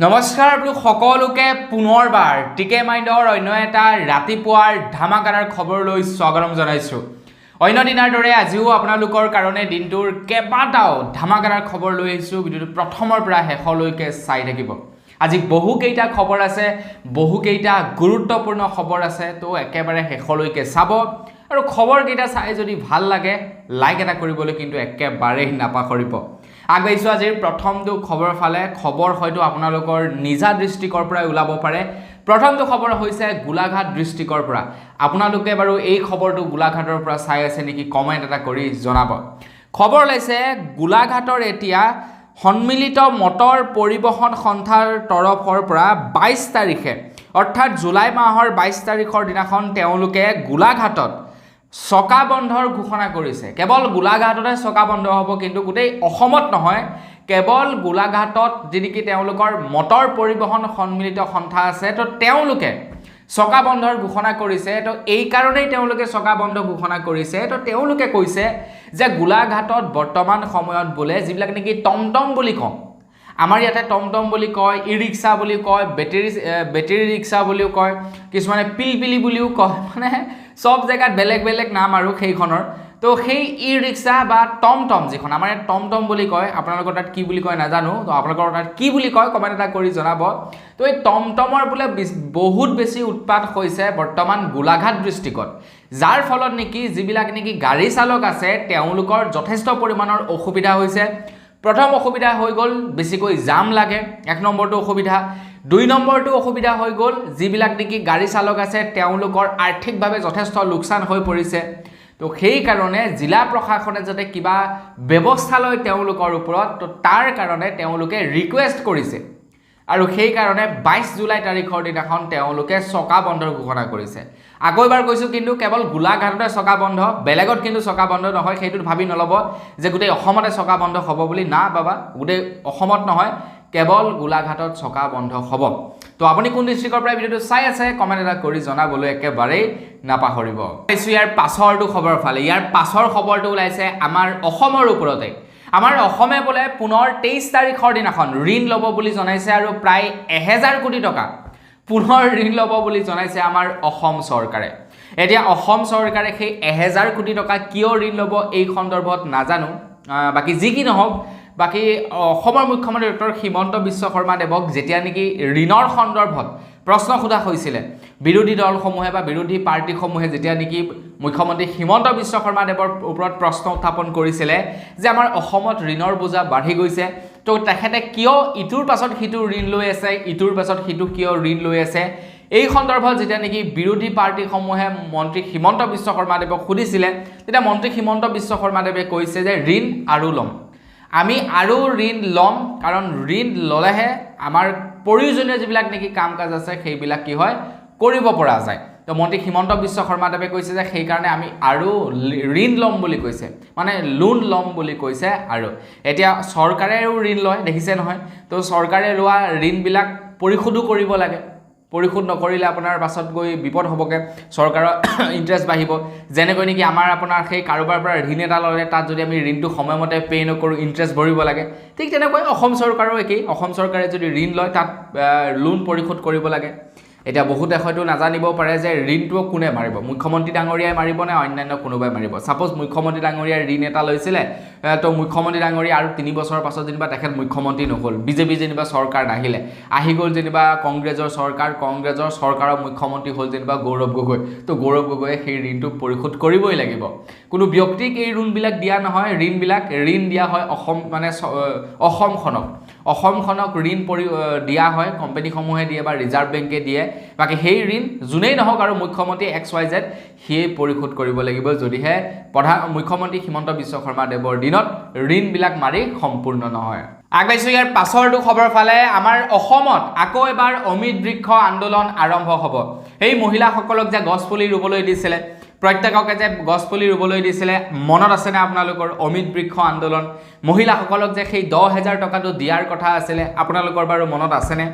নমস্কাৰ আপোনালোক সকলোকে পুনৰবাৰ টিকে মাইণ্ডৰ অন্য এটা ৰাতিপুৱাৰ ধামাকাদাৰ খবৰলৈ স্বাগতম জনাইছোঁ। অন্য দিনাৰ দৰে আজিও আপোনালোকৰ কাৰণে দিনটোৰ কেইবাটাও ধামাকাদাৰ খবৰ লৈ আহিছোঁ। ভিডিঅ'টো প্ৰথমৰ পৰা শেষলৈকে চাই থাকিব। আজি বহুকেইটা খবৰ আছে, বহুকেইটা গুৰুত্বপূৰ্ণ খবৰ আছে, তো একেবাৰে শেষলৈকে চাব আৰু খবৰকেইটা চাই যদি ভাল লাগে লাইক এটা কৰিবলৈ কিন্তু একেবাৰেই নাপাহৰিব। আগবাঢ়িছোঁ আজিৰ প্ৰথমটো খবৰ ফালে। খবৰ হয়তো আপোনালোকৰ নিজা দৃষ্টিকৰ পৰাই ওলাব পাৰে। প্ৰথমটো খবৰ হৈছে গোলাঘাট দৃষ্টিকৰ পৰা। আপোনালোকে বাৰু এই খবৰটো গোলাঘাটৰ পৰা চাই আছে নেকি কমেণ্ট এটা কৰি জনাব। খবৰ ওলাইছে গোলাঘাটৰ এতিয়া সন্মিলিত মটৰ পৰিবহণ সন্থাৰ তৰফৰ পৰা 22 তাৰিখে অৰ্থাৎ জুলাই মাহৰ 22 তাৰিখৰ দিনাখন তেওঁলোকে গোলাঘাটত চকা বন্ধৰ ঘোষণা কৰিছে। কেৱল গোলাঘাটতে চকা বন্ধ হ'ব, কিন্তু গোটেই অসমত নহয়, কেৱল গোলাঘাটত যি নেকি তেওঁলোকৰ মটৰ পৰিবহণ সন্মিলিত সন্থা আছে, তো তেওঁলোকে চকা বন্ধৰ ঘোষণা কৰিছে। তো এই কাৰণেই তেওঁলোকে চকা বন্ধ ঘোষণা কৰিছে। তো তেওঁলোকে কৈছে যে গোলাঘাটত বৰ্তমান সময়ত বোলে যিবিলাক নেকি টমটম বুলি কওঁ, আমাৰ ইয়াতে টমটম বুলি কয়, ই ৰিক্সা বুলি কয়, বেটেৰী ৰিক্সা বুলিও কয়, কিছুমানে পিলপিলি বুলিও কয়, মানে সব জেগাত বেলেগ বেলেগ নাম আৰু সেইখনৰ। তো সেই ই ৰিক্সা বা টমটম যিখন আমাৰ ইয়াত টমটম বুলি কয়, আপোনালোকৰ তাত কি বুলি কয় নাজানো, তো আপোনালোকৰ তাত কি বুলি কয় কমেণ্ট এটা কৰি জনাব। তো এই টমটমৰ বোলে বহুত বেছি উৎপাত হৈছে বৰ্তমান গোলাঘাট ডিষ্ট্ৰিক্টত, যাৰ ফলত নেকি যিবিলাক নেকি গাড়ী চালক আছে তেওঁলোকৰ যথেষ্ট পৰিমাণৰ অসুবিধা হৈছে। প্ৰথম অসুবিধা হৈ গ'ল বেছিকৈ জাম লাগে, 1 নম্বৰটো অসুবিধা। 2 নম্বৰটো অসুবিধা হৈ গ'ল যিবিলাক নেকি গাড়ী চালক আছে তেওঁলোকৰ আৰ্থিকভাৱে যথেষ্ট লোকচান হৈ পৰিছে। তো সেইকাৰণে জিলা প্ৰশাসনে যাতে কিবা ব্যৱস্থা লয় তেওঁলোকৰ ওপৰত, তো তাৰ কাৰণে তেওঁলোকে ৰিকুৱেষ্ট কৰিছে আৰু সেইকাৰণে 22 জুলাই তাৰিখৰ দিনাখন তেওঁলোকে চকা বন্ধৰ ঘোষণা কৰিছে। আকৌ এবাৰ কৈছোঁ, কিন্তু কেৱল গোলাঘাটতে চকা বন্ধ, বেলেগত কিন্তু চকা বন্ধ নহয়। সেইটোত ভাবি নল'ব যে গোটেই অসমতে চকা বন্ধ হ'ব বুলি। না বাবা, গোটেই অসমত নহয়, কেৱল গোলাঘাটত চকা বন্ধ হ'ব। তো আপুনি কোন ডিষ্ট্ৰিক্টৰ পৰা ভিডিঅ'টো চাই আছে কমেণ্ট এটা কৰি জনাবলৈ একেবাৰেই নাপাহৰিব। ইয়াৰ পাছৰটো খবৰ ফালে। ইয়াৰ পাছৰ খবৰটো ওলাইছে আমাৰ অসমৰ ওপৰতে। আমাৰ অসমে বোলে পুনৰ 23 তাৰিখৰ দিনাখন ঋণ ল'ব বুলি জনাইছে আৰু প্ৰায় 1000 কোটি টকা পুনৰ ঋণ ল'ব বুলি জনাইছে আমাৰ অসম চৰকাৰে। এতিয়া অসম চৰকাৰে সেই 1000 কোটি টকা কিয় ঋণ ল'ব এই সন্দৰ্ভত নাজানো। বাকী যি কি নহওক, বাকী অসমৰ মুখ্যমন্ত্ৰী ডক্টৰ হিমন্ত বিশ্ব শৰ্মা দেৱক যেতিয়া নেকি ঋণৰ সন্দৰ্ভত প্ৰশ্ন সোধা হৈছিলে, বিৰোধী দলসমূহে বা বিৰোধী পাৰ্টিসমূহে যেতিয়া নেকি মুখ্যমন্ত্ৰী হিমন্ত বিশ্ব শৰ্মা দেৱৰ ওপৰত প্ৰশ্ন উত্থাপন কৰিছিলে যে আমাৰ অসমত ঋণৰ বোজা বাঢ়ি গৈছে, তো তেখেতে কিয় ইটোৰ পাছত সিটো ঋণ লৈ আছে, ইটোৰ পাছত সিটো কিয় ঋণ লৈ আছে, এই সন্দৰ্ভত যেতিয়া নেকি বিৰোধী পাৰ্টিসমূহে মন্ত্ৰী হিমন্ত বিশ্ব শৰ্মা দেৱক সুধিছিলে, তেতিয়া মন্ত্ৰী হিমন্ত বিশ্ব শৰ্মা দেৱে কৈছে যে ঋণ আৰু ল'ম, আমি আৰু ঋণ ল'ম, কাৰণ ঋণ ল'লেহে আমাৰ প্ৰয়োজনীয় যিবিলাক নেকি কাম কাজ আছে সেইবিলাক কি হয় কৰিব পৰা যায়। তো মন্ত্ৰী হিমন্ত বিশ্ব শৰ্মা দেৱে কৈছে যে সেইকাৰণে আমি আৰু ঋণ ল'ম বুলি কৈছে, মানে লোন ল'ম বুলি কৈছে। আৰু এতিয়া চৰকাৰেও ঋণ লয়, দেখিছে নহয়। তো চৰকাৰে লোৱা ঋণবিলাক পৰিশোধো কৰিব লাগে। পৰিশোধ নকৰিলে আপোনাৰ পাছত গৈ বিপদ হ'বগৈ, চৰকাৰৰ ইণ্টাৰেষ্ট বাঢ়িব। যেনেকৈ নেকি আমাৰ আপোনাৰ সেই কাৰোবাৰ পৰা ঋণ এটা ল'লে তাত যদি আমি ঋণটো সময়মতে পে' নকৰোঁ, ইণ্টাৰেষ্ট ভৰিব লাগে। ঠিক তেনেকৈ অসম চৰকাৰো একেই। অসম চৰকাৰে যদি ঋণ লয় তাত লোন পৰিশোধ কৰিব লাগে। এতিয়া বহুতে হয়তো নাজানিব পাৰে যে ঋণটো কোনে মাৰিব, মুখ্যমন্ত্ৰী ডাঙৰীয়াই মাৰিব নে অন্যান্য কোনোবাই মাৰিব। ছাপ'জ মুখ্যমন্ত্ৰী ডাঙৰীয়াই ঋণ এটা লৈছিলে, তো মুখ্যমন্ত্ৰী ডাঙৰীয়া আৰু 3 বছৰৰ পাছত যেনিবা তেখেত মুখ্যমন্ত্ৰী নহ'ল, বিজেপি যেনিবা চৰকাৰ নাহিলে, আহি গ'ল যেনিবা কংগ্ৰেছৰ চৰকাৰ, কংগ্ৰেছৰ চৰকাৰৰ মুখ্যমন্ত্ৰী হ'ল যেনিবা গৌৰৱ গগৈ, তো গৌৰৱ গগৈয়ে সেই ঋণটো পৰিশোধ কৰিবই লাগিব। কোনো ব্যক্তিক এই ঋণবিলাক দিয়া নহয়, ঋণ দিয়া হয় অসমখনক ঋণ দিয়া হয়, কোম্পানীসমূহে দিয়ে বা ৰিজাৰ্ভ বেংকে দিয়ে। বাকী সেই ঋণ যোনেই নহওক আৰু মুখ্যমন্ত্ৰী XYZ সিয়ে পৰিশোধ কৰিব লাগিব, যদিহে মুখ্যমন্ত্ৰী হিমন্ত বিশ্ব শৰ্মা দেৱৰ দিনত ঋণবিলাক মাৰি সম্পূৰ্ণ নহয়। আগবাঢ়িছোঁ ইয়াৰ পাছৰটো খবৰ ফালে। আমাৰ অসমত আকৌ এবাৰ অমৃত বৃক্ষ আন্দোলন আৰম্ভ হ'ব। সেই মহিলাসকলক যে গছপুলি ৰুবলৈ দিছিলে, প্ৰত্যেককে যে গছপুলি ৰুবলৈ দিছিলে, মনত আছেনে আপোনালোকৰ অমৃত বৃক্ষ আন্দোলন? মহিলাসকলক যে সেই 10,000 টকাটো দিয়াৰ কথা আছিলে, আপোনালোকৰ বাৰু মনত আছেনে?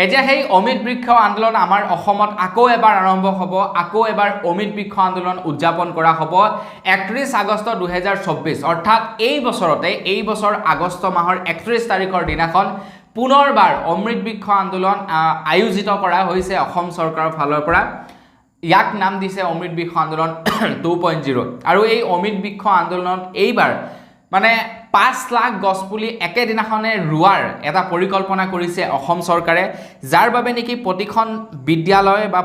এতিয়া সেই অমৃত বৃক্ষ আন্দোলন আমাৰ অসমত আকৌ এবাৰ আৰম্ভ হ'ব। আকৌ এবাৰ অমৃত বৃক্ষ আন্দোলন উদযাপন কৰা হ'ব 31 আগষ্ট 2024, অৰ্থাৎ এই বছৰতে, এই বছৰ আগষ্ট মাহৰ 31 তাৰিখৰ দিনাখন পুনৰবাৰ অমৃত বৃক্ষ আন্দোলন আয়োজিত কৰা হৈছে অসম চৰকাৰৰ ফালৰ পৰা। ইয়াক নাম দিছে অমৃত বৃক্ষ আন্দোলন 2.0 আৰু এই অমৃত বৃক্ষ আন্দোলনত এইবাৰ মানে 5 লাখ গছপুলি একেদিনাখনে ৰোৱাৰ এটা পৰিকল্পনা কৰিছে অসম চৰকাৰে, যাৰ বাবে নেকি প্ৰতিখন বিদ্যালয় বা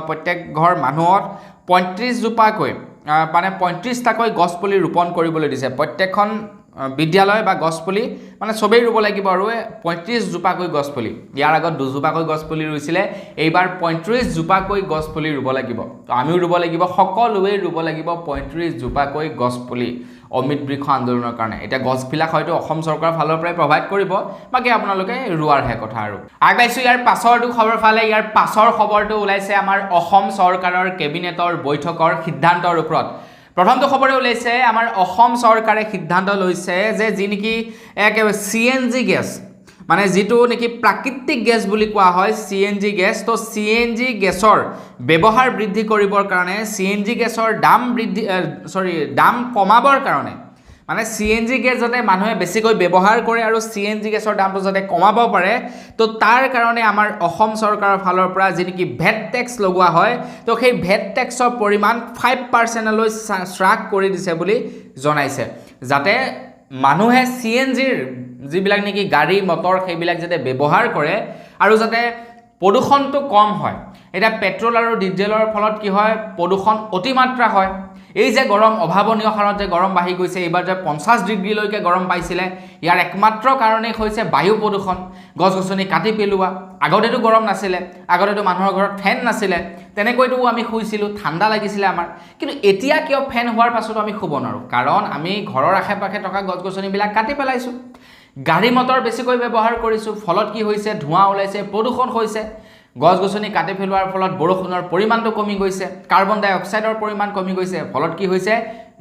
প্ৰত্যেক ঘৰ মানুহত 35 জোপাকৈ মানে 35টাকৈ গছপুলি ৰোপণ কৰিবলৈ দিছে। প্ৰত্যেকখন বিদ্যালয় বা গছপুলি মানে চবেই ৰুব লাগিব আৰু 35 জোপাকৈ গছপুলি। ইয়াৰ আগত 2 জোপাকৈ গছপুলি ৰুইছিলে, এইবাৰ 35 জোপাকৈ গছপুলি ৰুব লাগিব। তো আমিও ৰুব লাগিব, সকলোৱে ৰুব লাগিব 35 জোপাকৈ গছপুলি অমৃত বৃক্ষ আন্দোলনৰ কাৰণে। এতিয়া গছবিলাক হয়তো অসম চৰকাৰৰ ফালৰ পৰাই প্ৰভাইড কৰিব, বাকী আপোনালোকে ৰোৱাৰহে কথা আৰু। আগবাঢ়িছোঁ ইয়াৰ পাছৰটো খবৰ ফালে। ইয়াৰ পাছৰ খবৰটো ওলাইছে আমাৰ অসম চৰকাৰৰ কেবিনেটৰ বৈঠকৰ সিদ্ধান্তৰ ওপৰত। প্ৰথমটো খবৰে ওলাইছে আমাৰ অসম চৰকাৰে সিদ্ধান্ত লৈছে যে যি নেকি একেবাৰে CNG গেছ, মানে যিটো নেকি প্ৰাকৃতিক গেছ বুলি কোৱা হয় CNG গেছ, তো CNG গেছৰ ব্যৱহাৰ বৃদ্ধি কৰিবৰ কাৰণে, CNG গেছৰ দাম কমাবৰ কাৰণে, মানে CNG গেছ যাতে মানুহে বেছিকৈ ব্যৱহাৰ কৰে আৰু CNG গেছৰ দামটো যাতে কমাব পাৰে, তো তাৰ কাৰণে আমাৰ অসম চৰকাৰৰ ফালৰ পৰা যি নেকি ভেট টেক্স লগোৱা হয়, তো সেই ভেট টেক্সৰ পৰিমাণ 5%লৈ হ্ৰাস কৰি দিছে বুলি জনাইছে, যাতে মানুহে CNGৰ যিবিলাক নেকি গাড়ী মটৰ সেইবিলাক যাতে ব্যৱহাৰ কৰে আৰু যাতে প্ৰদূষণটো কম হয়। এতিয়া পেট্ৰল আৰু ডিজেলৰ ফলত কি হয়, প্ৰদূষণ অতিমাত্ৰা হয়। এই যে গৰম, অভাৱনীয় হাৰত যে গৰম বাঢ়ি গৈছে, এইবাৰ যে 50 ডিগ্ৰীলৈকে গৰম পাইছিলে, ইয়াৰ একমাত্ৰ কাৰণেই হৈছে বায়ু প্ৰদূষণ, গছ গছনি কাটি পেলোৱা। আগতেতো গৰম নাছিলে, আগতেতো মানুহৰ ঘৰত ফেন নাছিলে, তেনেকৈতো আমি শুইছিলোঁ, ঠাণ্ডা লাগিছিলে আমাৰ। কিন্তু এতিয়া কিয় ফেন হোৱাৰ পাছতো আমি শুব নোৱাৰোঁ? কাৰণ আমি ঘৰৰ আশে পাশে থকা গছ গছনিবিলাক কাটি পেলাইছোঁ, গাড়ী মটৰ বেছিকৈ ব্যৱহাৰ কৰিছোঁ, ফলত কি হৈছে, ধোঁৱা ওলাইছে, প্ৰদূষণ হৈছে। গছ গছনি কাটি পেলোৱাৰ ফলত বৰষুণৰ পৰিমাণটো কমি গৈছে, কাৰ্বন ডাই অক্সাইডৰ পৰিমাণ কমি গৈছে, ফলত কি হৈছে,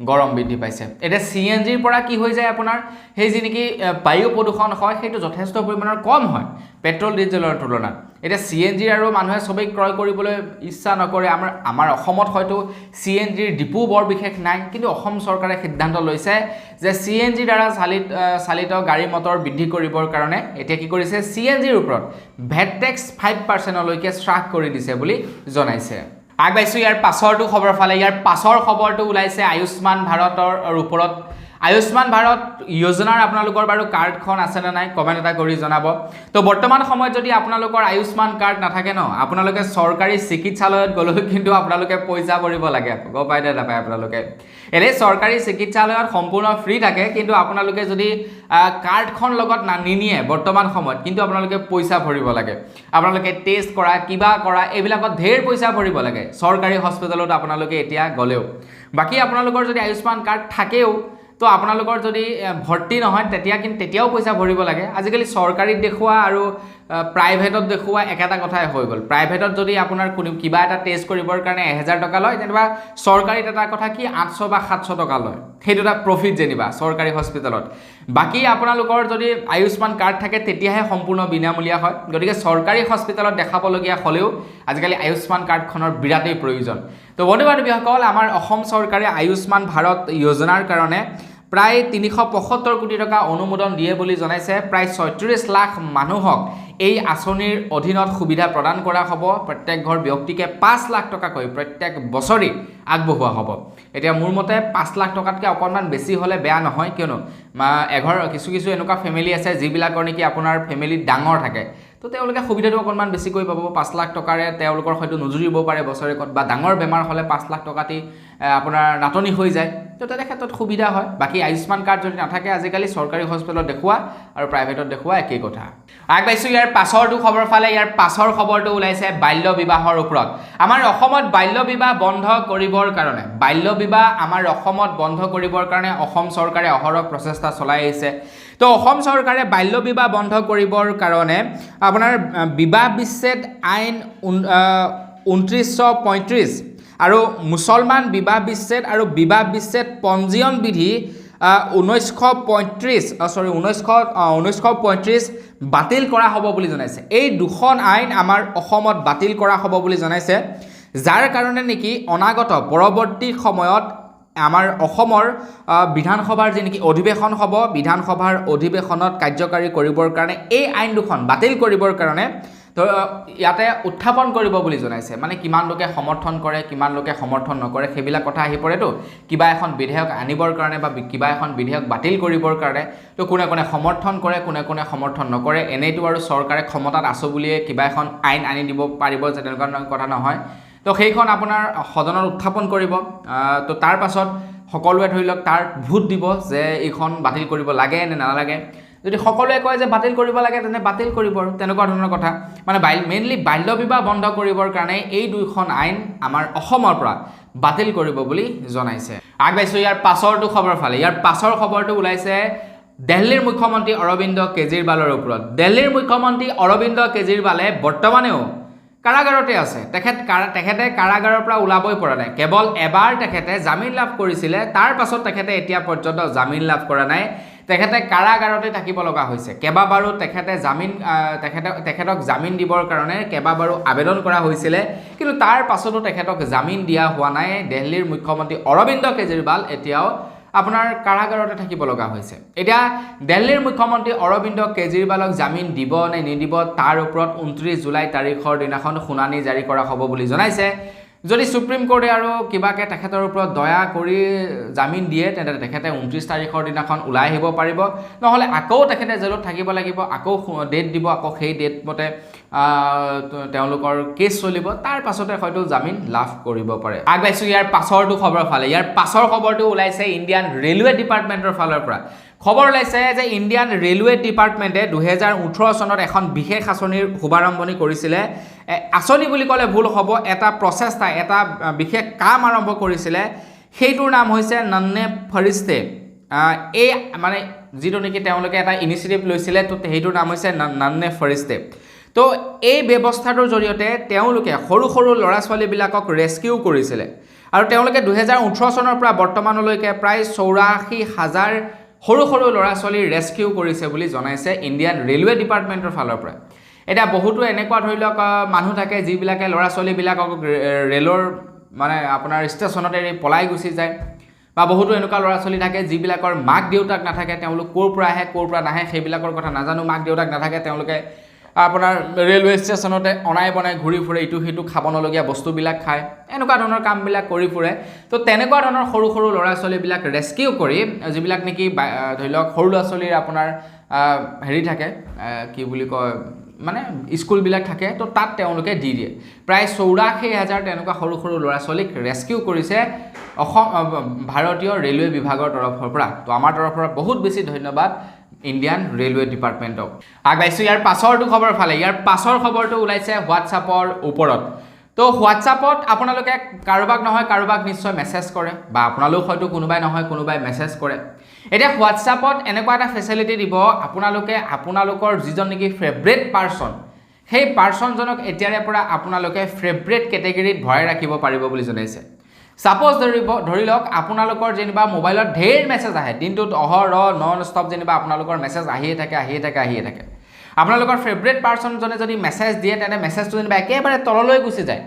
গৰম বৃদ্ধি পাইছে। এতিয়া CNGৰ পৰা কি হৈ যায় আপোনাৰ, সেই যি নেকি বায়ু প্ৰদূষণ হয় সেইটো যথেষ্ট পৰিমাণৰ কম হয় পেট্ৰল ডিজেলৰ তুলনাত। এতিয়া CNG আৰু মানুহে চবেই ক্ৰয় কৰিবলৈ ইচ্ছা নকৰে। আমাৰ অসমত হয়তো CNGৰ ডিপু বৰ বিশেষ নাই, কিন্তু অসম চৰকাৰে সিদ্ধান্ত লৈছে যে CNG দ্বাৰা চালিত গাড়ী মটৰ বৃদ্ধি কৰিবৰ কাৰণে এতিয়া কি কৰিছে, CNGৰ ওপৰত ভেট টেক্স 5%লৈকে হ্ৰাস কৰি দিছে বুলি জনাইছে। আগবাঢ়িছোঁ ইয়াৰ পাছৰটো খবৰ ফালে। ইয়াৰ পাছৰ খবৰটো ওলাইছে আয়ুষ্মান ভাৰতৰ ওপৰত। আয়ুষ্মান ভাৰত যোজনাৰ আপোনালোকৰ বাৰু কাৰ্ডখন আছেনে নাই কমেণ্ট এটা কৰি জনাব। তো বৰ্তমান সময়ত যদি আপোনালোকৰ আয়ুষ্মান কাৰ্ড নাথাকে ন, আপোনালোকে চৰকাৰী চিকিৎসালয়ত গ'লেও কিন্তু আপোনালোকে পইচা ভৰিব লাগে, গম পায় নে নাপায় আপোনালোকে? এনেই চৰকাৰী চিকিৎসালয়ত সম্পূৰ্ণ ফ্ৰী থাকে, কিন্তু আপোনালোকে যদি কাৰ্ডখন লগত নিনিয়ে বৰ্তমান সময়ত, কিন্তু আপোনালোকে পইচা ভৰিব লাগে। আপোনালোকে টেষ্ট কৰা, কিবা কৰা, এইবিলাকত ঢেৰ পইচা ভৰিব লাগে চৰকাৰী হস্পিটেলত আপোনালোকে এতিয়া গ'লেও। বাকী আপোনালোকৰ যদি আয়ুষ্মান কাৰ্ড থাকেও, তো আপোনালোকৰ যদি ভৰ্তি নহয় তেতিয়াও পইচা ভৰিব লাগে। আজিকালি চৰকাৰীত দেখুওৱা আৰু প্ৰাইভেটত দেখুওৱা একেটা কথাই হৈ গ'ল। প্ৰাইভেটত যদি আপোনাৰ কিবা এটা টেষ্ট কৰিবৰ কাৰণে 1000 টকা লয়, তেনেবা চৰকাৰীত এটা কথা কি 800 বা 700 টকা লয়, সেইটো এটা প্ৰফিট যেনিবা চৰকাৰী হস্পিটেলত। বাকী আপোনালোকৰ যদি আয়ুষ্মান কাৰ্ড থাকে তেতিয়াহে সম্পূৰ্ণ বিনামূলীয়া হয়। গতিকে চৰকাৰী হস্পিটেলত দেখাবলগীয়া হ'লেও আজিকালি আয়ুষ্মান কাৰ্ডখনৰ বিৰাটেই প্ৰয়োজন। তো বন্ধু বান্ধৱীসকল, আমাৰ অসম চৰকাৰে আয়ুষ্মান ভাৰত যোজনাৰ কাৰণে প্ৰায় 375 কোটি টকা অনুমোদন দিয়ে বুলি জনাইছে। প্ৰায় 36 লাখ মানুহক এই আঁচনিৰ অধীনত সুবিধা প্ৰদান কৰা হ'ব। প্ৰত্যেক ঘৰ ব্যক্তিকে 5 লাখ টকাকৈ প্ৰত্যেক বছৰে আগবঢ়োৱা হ'ব। এতিয়া মোৰ মতে 5 লাখ টকাতকৈ অকণমান বেছি হ'লে বেয়া নহয়, কিয়নো কিছু এনেকুৱা ফেমিলি আছে যিবিলাকৰ নেকি আপোনাৰ ফেমিলিত ডাঙৰ থাকে, তো তেওঁলোকে সুবিধাটো অকণমান বেছিকৈ পাব। 5 লাখ টকাৰে তেওঁলোকৰ হয়তো নুজুৰিব পাৰে বছৰেকত, বা ডাঙৰ বেমাৰ হ'লে 5 লাখ টকাতে আপোনাৰ নাটনি হৈ যায়, তো তেনে ক্ষেত্ৰত সুবিধা হয়। বাকী আয়ুষ্মান কাৰ্ড যদি নাথাকে, আজিকালি চৰকাৰী হস্পিটেলত দেখুওৱা আৰু প্ৰাইভেটত দেখুওৱা একেই কথা। আগবাঢ়িছোঁ ইয়াৰ পাছৰটো খবৰ ফালে। ইয়াৰ পাছৰ খবৰটো ওলাইছে বাল্য বিবাহৰ ওপৰত। আমাৰ অসমত বাল্য বিবাহ বন্ধ কৰিবৰ কাৰণে অসম চৰকাৰে অহৰহ প্ৰচেষ্টা চলাই আহিছে। তো অসম চৰকাৰে বাল্য বিবাহ বন্ধ কৰিবৰ কাৰণে আপোনাৰ বিবাহ বিচ্ছেদ আইন 2935 আৰু মুছলমান বিবাহ বিচ্ছেদ আৰু বিবাহ বিচ্ছেদ পঞ্জীয়ন বিধি 1935 বাতিল কৰা হ'ব বুলি জনাইছে। এই দুখন আইন আমাৰ অসমত বাতিল কৰা হ'ব বুলি জনাইছে, যাৰ কাৰণে নেকি অনাগত পৰৱৰ্তী সময়ত আমাৰ অসমৰ বিধানসভাৰ যি নেকি অধিৱেশন হ'ব বিধানসভাৰ অধিৱেশনত কাৰ্যকাৰী কৰিবৰ কাৰণে এই আইন দুখন বাতিল কৰিবৰ কাৰণে ইয়াতে উত্থাপন কৰিব বুলি জনাইছে মানে কিমান লোকে সমৰ্থন কৰে কিমান লোকে সমৰ্থন নকৰে সেইবিলাক কথা আহি পৰেতো কিবা এখন বিধেয়ক আনিবৰ কাৰণে বা কিবা এখন বিধেয়ক বাতিল কৰিবৰ কাৰণে তো কোনে কোনে সমৰ্থন কৰে কোনে কোনে সমৰ্থন নকৰে এনেইতো আৰু চৰকাৰে ক্ষমতাত আছো বুলিয়ে কিবা এখন আইন আনি দিব পাৰিব যে তেনেকুৱা কথা নহয় তো সেইখন আপোনাৰ সদনত উত্থাপন কৰিব তো তাৰ পাছত সকলোৱে ধৰি লওক তাৰ ভোট দিব যে এইখন বাতিল কৰিব লাগে নে নালাগে যদি সকলোৱে কয় যে বাতিল কৰিব লাগে তেনে বাতিল কৰিব আৰু তেনেকুৱা ধৰণৰ কথা মানে মেইনলি বাল্য বিবাহ বন্ধ কৰিবৰ কাৰণে এই দুইখন আইন আমাৰ অসমৰ পৰা বাতিল কৰিব বুলি জনাইছে আগবাইছো ইয়াৰ পাছৰটো খবৰ ফালে ইয়াৰ পাছৰ খবৰটো ওলাইছে দিল্লীৰ মুখ্যমন্ত্ৰী অৰবিন্দ কেজৰিৱালৰ ওপৰত দিল্লীৰ মুখ্যমন্ত্ৰী অৰবিন্দ কেজৰিৱালে বৰ্তমানেও কাৰাগাৰতে আছে তেখেতে কাৰাগাৰৰ পৰা ওলাবই পৰা নাই কেৱল এবাৰ তেখেতে জামিন লাভ কৰিছিলে তাৰ পাছত তেখেতে এতিয়া পৰ্যন্ত জামিন লাভ কৰা নাই তেখেতে কাৰাগাৰতে থাকিব লগা হৈছে কেইবাবাৰো তেখেতক জামিন দিবৰ কাৰণে কেইবাবাৰো আবেদন কৰা হৈছিলে কিন্তু তাৰ পাছতো তেখেতক জামিন দিয়া হোৱা নাই দিল্লীৰ মুখ্যমন্ত্ৰী অৰবিন্দ কেজৰিৱাল এতিয়াও আপোনাৰ কাৰাগাৰতে থাকিব লগা হৈছে এতিয়া দিল্লীৰ মুখ্যমন্ত্ৰী অৰবিন্দ কেজৰিৱালক জামিন দিব নে নিদিব তাৰ ওপৰত 29 জুলাই তাৰিখৰ দিনাখন শুনানি জাৰি কৰা হ'ব বুলি জনাইছে যদি সুপ্ৰিম কোৰ্টে আৰু কিবাকে তেখেতৰ ওপৰত দয়া কৰি জামিন দিয়ে তেন্তে তেখেতে 29 তাৰিখৰ দিনাখন ওলাই আহিব পাৰিব নহলে আকৌ তেখেতে জেলত থাকিব লাগিব আকৌ ডেট দিব আকৌ সেই ডেট মতে তেওঁলোকৰ কেছ চলিব তাৰ পাছতে হয়তো জামিন লাভ কৰিব পাৰে আগবাইছো ইয়াৰ পাছৰটো খবৰ ফালে ইয়াৰ পাছৰ খবৰটো ওলাইছে ইণ্ডিয়ান ৰেলৱে ডিপাৰ্টমেণ্টৰ ফালৰ পৰা খবৰ ওলাইছে যে ইণ্ডিয়ান ৰেলৱে ডিপাৰ্টমেণ্টে 2018 চনত এখন বিশেষ আঁচনিৰ শুভাৰম্ভণি কৰিছিলে আঁচনি বুলি ক'লে ভুল হ'ব এটা প্ৰচেষ্টা এটা বিশেষ কাম আৰম্ভ কৰিছিলে সেইটোৰ নাম হৈছে নন্নে ফৰিস্তে এই মানে যিটো নেকি তেওঁলোকে এটা ইনিচিয়েটিভ লৈছিলে তো সেইটোৰ নাম হৈছে নন্নে ফৰিস্তে তো এই ব্যৱস্থাটোৰ জৰিয়তে তেওঁলোকে সৰু সৰু ল'ৰা ছোৱালীবিলাকক ৰেস্কিউ কৰিছিলে আৰু তেওঁলোকে 2018 চনৰ পৰা বৰ্তমানলৈকে প্ৰায় 84,000 সৰু সৰু ল'ৰা ছোৱালী ৰেস্কিউ কৰিছে বুলি জনাইছে ইণ্ডিয়ান ৰেলৱে ডিপাৰ্টমেণ্টৰ ফালৰ পৰা এটা বহুতো এনেকুৱা ধৰি লওক মানুহ থাকে যিবিলাকে ল'ৰা ছোৱালীবিলাকক ৰেলৰ মানে আপোনাৰ ষ্টেচনতে পলাই গুচি যায় বা বহুতো এনেকুৱা ল'ৰা ছোৱালী থাকে যিবিলাকৰ মাক দেউতাক নাথাকে তেওঁলোক ক'ৰ পৰা আহে ক'ৰ পৰা নাহে সেইবিলাকৰ কথা নাজানো মাক দেউতাক নাথাকে তেওঁলোকে আপোনাৰ ৰেলৱে ষ্টেচনতে অনাই বনাই ঘূৰি ফুৰে ইটো সিটো খাব নলগীয়া বস্তুবিলাক খায় এনেকুৱা ধৰণৰ কামবিলাক কৰি ফুৰে তো তেনেকুৱা ধৰণৰ সৰু সৰু ল'ৰা ছোৱালীবিলাক ৰেস্কিউ কৰি যিবিলাক নেকি ধৰি লওক সৰু ল'ৰা ছোৱালীৰ আপোনাৰ হেৰি থাকে কি বুলি কয় মানে স্কুলবিলাক থাকে তো তাত তেওঁলোকে দি দিয়ে প্ৰায় 84,000 তেনেকুৱা সৰু সৰু ল'ৰা ছোৱালীক ৰেস্কিউ কৰিছে অসম ভাৰতীয় ৰেলৱে বিভাগৰ তৰফৰ পৰা তো আমাৰ তৰফৰ পৰা বহুত বেছি ধন্যবাদ ইণ্ডিয়ান ৰেলৱে ডিপাৰ্টমেণ্টক আগবাইছো ইয়াৰ পাছৰটো খবৰ ফালে ইয়াৰ পাছৰ খবৰটো ওলাইছে হোৱাটছআপৰ ওপৰত তো হোৱাটছআপত আপোনালোকে কাৰোবাক নহয় কাৰোবাক নিশ্চয় মেছেজ কৰে বা আপোনালোক হয়তো কোনোবাই নহয় কোনোবাই মেছেজ কৰে এতিয়া হোৱাটছআপত এনেকুৱা এটা ফেচিলিটি দিব আপোনালোকে আপোনালোকৰ যিজন নেকি ফেভৰেট পাৰ্চন সেই পাৰ্চনজনক এতিয়াৰে পৰা আপোনালোকে ফেভৰেট কেটেগৰীত ভৰাই ৰাখিব পাৰিব বুলি জনাইছে সাপোজ ধৰি লওক আপোনালোকৰ যেনিবা মোবাইলত ঢেৰ মেছেজ আহে দিনটোত অহৰহ নন ষ্টপ যেনিবা আপোনালোকৰ মেছেজ আহিয়ে থাকে আপোনালোকৰ ফেভৰেট পাৰ্চনজনে যদি মেছেজ দিয়ে তেনে মেছেজটো যেনিবা একেবাৰে তললৈ গুচি যায়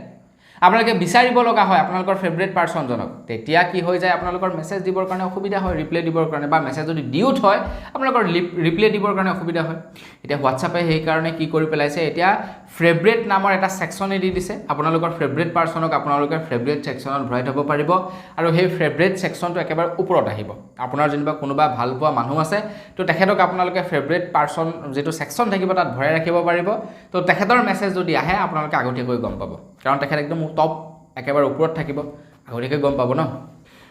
আপোনালোকে বিচাৰিব লগা হয় আপোনালোকৰ ফেভৰেট পাৰ্চনজনক তেতিয়া কি হৈ যায় আপোনালোকৰ মেছেজ দিবৰ কাৰণে অসুবিধা হয় ৰিপ্লাই দিবৰ কাৰণে বা মেছেজ যদি ডিউট হয় আপোনালোকৰ ৰিপ্লাই দিবৰ কাৰণে অসুবিধা হয় এতিয়া হোৱাটছআপে সেই কাৰণে কি কৰি পেলাইছে এতিয়া ফেভৰেট নামৰ এটা সেকশনে দি দিছে আপোনালোকৰ ফেভৰেট পাৰ্চনক আপোনালোকৰ ফেভৰেট সেকশনত ভৰাই থব পাৰিব আৰু সেই ফেভৰেট সেকশনটো একেবাৰে ওপৰত আহিব আপোনাৰ যেনিবা কোনোবা ভাল পোৱা মানুহ আছে তো তেখেতক আপোনালোকে ফেভৰেট পাৰ্চন যেটো সেকশন থাকিব তাত ভৰাই ৰাখিব পাৰিব তো তেখেতৰ মেছেজ যদি আহে আপোনালোকে আগতীয়াকৈ গম পাব কাৰণ তেখেত একদম টপ একেবাৰে ওপৰত থাকিব আগতীয়াকৈ গম পাব ন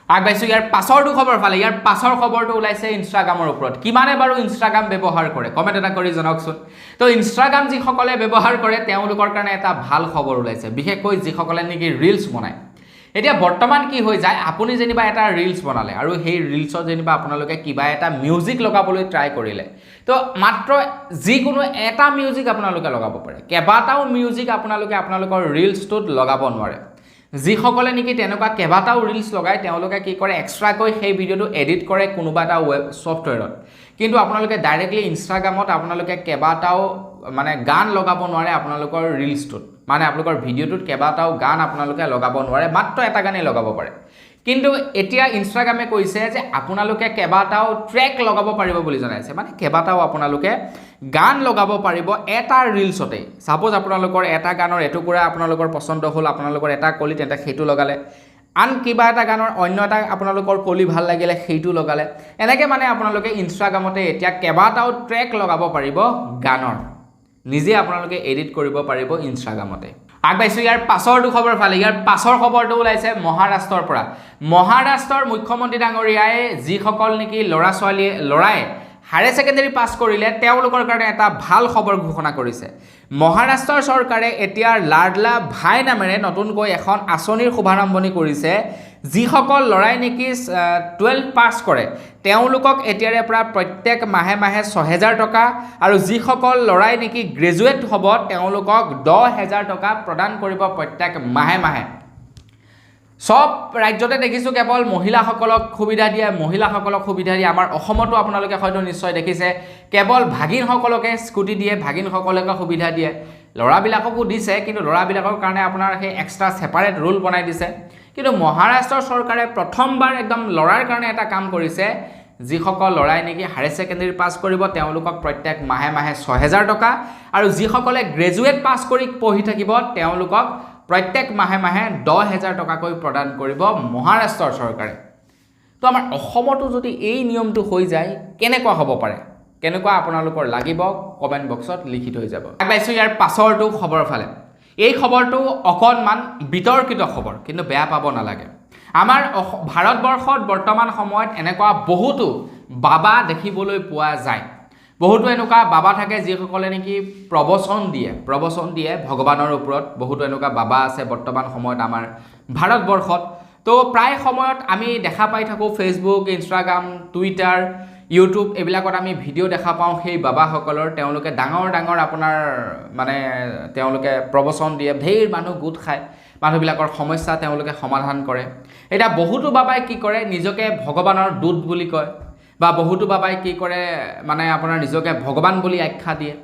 আগবাইছো ইয়াৰ পাছৰটো খবৰ ফালে ইয়াৰ পাছৰ খবৰটো ওলাইছে ইনষ্টাগ্ৰামৰ ওপৰত কিমানে বাৰু ইনষ্টাগ্ৰাম ব্যৱহাৰ কৰে কমেণ্ট এটা কৰি জনাওকচোন তো ইনষ্টাগ্ৰাম যিসকলে ব্যৱহাৰ কৰে তেওঁলোকৰ কাৰণে এটা ভাল খবৰ ওলাইছে বিশেষকৈ যিসকলে নেকি ৰিলছ বনায় এতিয়া বৰ্তমান কি হৈ যায় আপুনি যেনিবা এটা ৰিলছ বনালে আৰু সেই ৰিলছত যেনিবা আপোনালোকে কিবা এটা মিউজিক লগাবলৈ ট্ৰাই কৰিলে তো মাত্ৰ যিকোনো এটা মিউজিক আপোনালোকে লগাব পাৰে কেইবাটাও মিউজিক আপোনালোকে আপোনালোকৰ ৰিলছটোত লগাব নোৱাৰে যিসকলে নেকি তেনেকুৱা কেইবাটাও ৰিলছ লগায় তেওঁলোকে কি কৰে এক্সট্ৰাকৈ সেই ভিডিঅ'টো এডিট কৰে কোনোবা এটা ৱেব ছফ্টৱেৰত কিন্তু আপোনালোকে ডাইৰেক্টলি ইনষ্টাগ্ৰামত আপোনালোকে কেইবাটাও মানে গান লগাব নোৱাৰে আপোনালোকৰ ৰিলছটোত মানে আপোনালোকৰ ভিডিঅ'টোত কেইবাটাও গান আপোনালোকে লগাব নোৱাৰে মাত্ৰ এটা গানেই লগাব পাৰে কিন্তু এতিয়া ইনষ্টাগ্ৰামে কৈছে যে আপোনালোকে কেইবাটাও ট্ৰেক লগাব পাৰিব বুলি জনাইছে মানে কেইবাটাও আপোনালোকে গান লগাব পাৰিব এটা ৰিলছতে সাপোজ আপোনালোকৰ এটা গানৰ এটুকুৰা আপোনালোকৰ পছন্দ হ'ল আপোনালোকৰ এটা কলি তেন্তে সেইটো লগালে আন কিবা এটা গানৰ অন্য এটা আপোনালোকৰ কলি ভাল লাগিলে সেইটো লগালে এনেকৈ মানে আপোনালোকে ইনষ্টাগ্ৰামতে এতিয়া কেইবাটাও ট্ৰেক লগাব পাৰিব গানৰ নিজে আপোনালোকে এডিট কৰিব পাৰিব ইনষ্টাগ্ৰামতে আগবাইছো ইয়াৰ পাছৰটো খবৰ ফালে ইয়াৰ পাছৰ খবৰটো ওলাইছে মহাৰাষ্ট্ৰৰ পৰা মহাৰাষ্ট্ৰৰ মুখ্যমন্ত্ৰী ডাঙৰীয়াই যিসকল নেকি ল'ৰাই হায়াৰ ছেকেণ্ডেৰী পাছ কৰিলে তেওঁলোকৰ কাৰণে এটা ভাল খবৰ ঘোষণা কৰিছে মহাৰাষ্ট্ৰৰ চৰকাৰে এতিয়া লাডলা ভাই নামেৰে নতুনকৈ এখন আঁচনিৰ শুভাৰম্ভণি কৰিছে যিসকল ল'ৰাই নেকি 12 পাছ কৰে তেওঁলোকক এতিয়াৰে পৰা প্ৰত্যেক মাহে মাহে 6000 টকা আৰু যিসকল ল'ৰাই নেকি গ্ৰেজুৱেট হ'ব তেওঁলোকক 10000 টকা প্ৰদান কৰিব প্ৰত্যেক মাহে মাহে সব ৰাজ্যতে দেখিছোঁ কেৱল মহিলাসকলক সুবিধা দিয়ে আমাৰ অসমতো আপোনালোকে হয়তো নিশ্চয় দেখিছে কেৱল ভাগিনসকলকে স্কুটি দিয়ে ভাগিনসকলকে সুবিধা দিয়ে ল'ৰাবিলাককো দিছে কিন্তু ল'ৰাবিলাকৰ কাৰণে আপোনাৰ সেই এক্সট্ৰা ছেপাৰেট ৰুল বনাই দিছে কিন্তু মহাৰাষ্ট্ৰৰ চৰকাৰে প্ৰথমবাৰ একদম ল'ৰাৰ কাৰণে এটা কাম কৰিছে যিসকল ল'ৰাই নেকি হায়াৰ ছেকেণ্ডেৰী পাছ কৰিব তেওঁলোকক প্ৰত্যেক মাহে মাহে 6000 টকা আৰু যিসকলে গ্ৰেজুৱেট পাছ কৰি পঢ়ি থাকিব তেওঁলোকক প্ৰত্যেক মাহে মাহে 10000 টকাকৈ প্ৰদান কৰিব মহাৰাষ্ট্ৰৰ চৰকাৰে তো আমাৰ অসমতো যদি এই নিয়মটো হৈ যায় কেনেকুৱা হ'ব পাৰে কেনেকুৱা আপোনালোকৰ লাগিব কমেণ্ট বক্সত লিখি থৈ যাব আগবাইছো ইয়াৰ পাছৰটো খবৰ ফালে এই খবৰটো অকণমান বিতৰ্কিত খবৰ কিন্তু বেয়া পাব নালাগে আমাৰ ভাৰতবৰ্ষত বৰ্তমান সময়ত এনেকুৱা বহুতো বাবা দেখিবলৈ পোৱা যায় বহুতো এনেকুৱা বাবা থাকে যিসকলে নেকি প্ৰবচন দিয়ে ভগৱানৰ ওপৰত বহুতো এনেকুৱা বাবা আছে বৰ্তমান সময়ত আমাৰ ভাৰতবৰ্ষত তো প্ৰায় সময়ত আমি দেখা পাই থাকোঁ ফেচবুক ইনষ্টাগ্ৰাম টুইটাৰ ইউটিউব এইবিলাকত আমি ভিডিঅ' দেখা পাওঁ সেই বাবাসকলৰ তেওঁলোকে ডাঙৰ আপোনাৰ মানে তেওঁলোকে প্ৰবচন দিয়ে ঢেৰ মানুহ গোট খায় মানুহবিলাকৰ সমস্যা তেওঁলোকে সমাধান কৰে এটা বহুতো বাবাই কি কৰে নিজকে ভগৱানৰ দূত বুলি কয় বা বহুতো বাবাই কি কৰে মানে আপোনাৰ নিজকে ভগৱান বুলি আখ্যা দিয়ে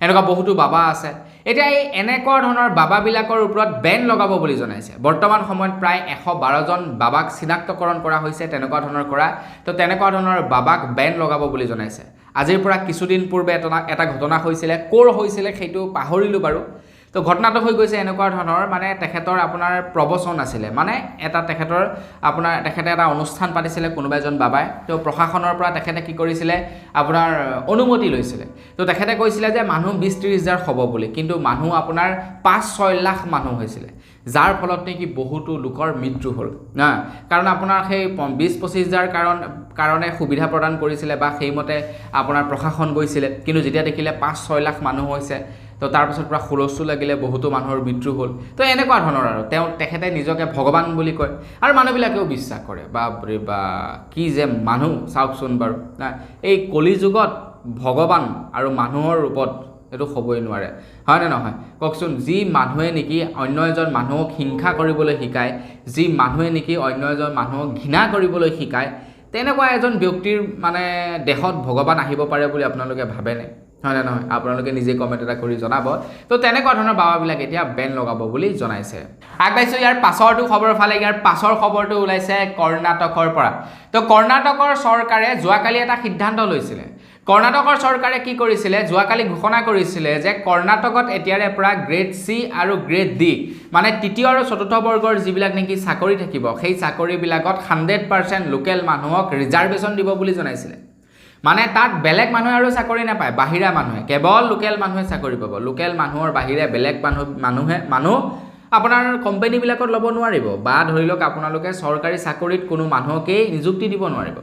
এনেকুৱা বহুতো বাবা আছে এতিয়া এই এনেকুৱা ধৰণৰ বাবাবিলাকৰ ওপৰত বেন লগাব বুলি জনাইছে বৰ্তমান সময়ত প্ৰায় 112 জন বাবাক চিনাক্তকৰণ কৰা হৈছে তেনেকুৱা ধৰণৰ কৰা তো তেনেকুৱা ধৰণৰ বাবাক বেন লগাব বুলি জনাইছে আজিৰ পৰা কিছুদিন পূৰ্বে এটা ঘটনা হৈছিলে ক'ৰ হৈছিলে সেইটো পাহৰিলোঁ বাৰু তো ঘটনাটো হৈ গৈছে এনেকুৱা ধৰণৰ মানে তেখেতৰ আপোনাৰ প্ৰবচন আছিলে মানে তেখেতে এটা অনুষ্ঠান পাতিছিলে কোনোবা এজন বাবাই তো প্ৰশাসনৰ পৰা তেখেতে কি কৰিছিলে আপোনাৰ অনুমতি লৈছিলে তো তেখেতে কৈছিলে যে মানুহ 20-30 হাজাৰ হ'ব বুলি কিন্তু মানুহ আপোনাৰ 5-6 লাখ মানুহ হৈছিলে যাৰ ফলত নেকি বহুতো লোকৰ মৃত্যু হ'ল না কাৰণ আপোনাৰ সেই 20-25 হাজাৰ কাৰণে সুবিধা প্ৰদান কৰিছিলে বা সেইমতে আপোনাৰ প্ৰশাসন গৈছিলে কিন্তু যেতিয়া দেখিলে 5-6 লাখ মানুহ হৈছে তো তাৰপিছত পৰা হুলস্থুল লাগিলে বহুতো মানুহৰ মৃত্যু হ'ল তো এনেকুৱা ধৰণৰ আৰু তেখেতে নিজকে ভগৱান বুলি কয় আৰু মানুহবিলাকেও বিশ্বাস কৰে বা কি যে মানুহ চাওকচোন বাৰু না এই কলি যুগত ভগৱান আৰু মানুহৰ ৰূপত এইটো হ'বই নোৱাৰে হয়নে নহয় কওকচোন যি মানুহে নেকি অন্য এজন মানুহক হিংসা কৰিবলৈ শিকায় যি মানুহে নেকি অন্য এজন মানুহক ঘৃণা কৰিবলৈ শিকায় তেনেকুৱা এজন ব্যক্তিৰ মানে দেহত ভগৱান আহিব পাৰে বুলি আপোনালোকে ভাবেনে হয়নে নহয় আপোনালোকে নিজে কমেণ্ট এটা কৰি জনাব তো তেনেকুৱা ধৰণৰ বাবাবিলাক এতিয়া বেন লগাব বুলি জনাইছে আগবাইছো ইয়াৰ পাছৰটো খবৰ ফালে ইয়াৰ পাছৰ খবৰটো ওলাইছে কৰ্ণাটকৰ পৰা তো কৰ্ণাটকৰ চৰকাৰে যোৱাকালি এটা সিদ্ধান্ত লৈছিলে কৰ্ণাটকৰ চৰকাৰে কি কৰিছিলে যোৱাকালি ঘোষণা কৰিছিলে যে কৰ্ণাটকত এতিয়াৰে পৰা গ্ৰেড চি আৰু গ্ৰেড ডি মানে তৃতীয় আৰু চতুৰ্থ বৰ্গৰ যিবিলাক নেকি চাকৰি থাকিব সেই চাকৰিবিলাকত 100% লোকেল মানুহক ৰিজাৰ্ভেশ্যন দিব বুলি জনাইছিলে মানে তাত বেলেগ মানুহে আৰু চাকৰি নাপায় বাহিৰা মানুহে কেৱল লোকেল মানুহে চাকৰি পাব লোকেল মানুহৰ বাহিৰে বেলেগ মানুহ আপোনাৰ কোম্পানীবিলাকত ল'ব নোৱাৰিব বা ধৰি লওক আপোনালোকে চৰকাৰী চাকৰিত কোনো মানুহকেই নিযুক্তি দিব নোৱাৰিব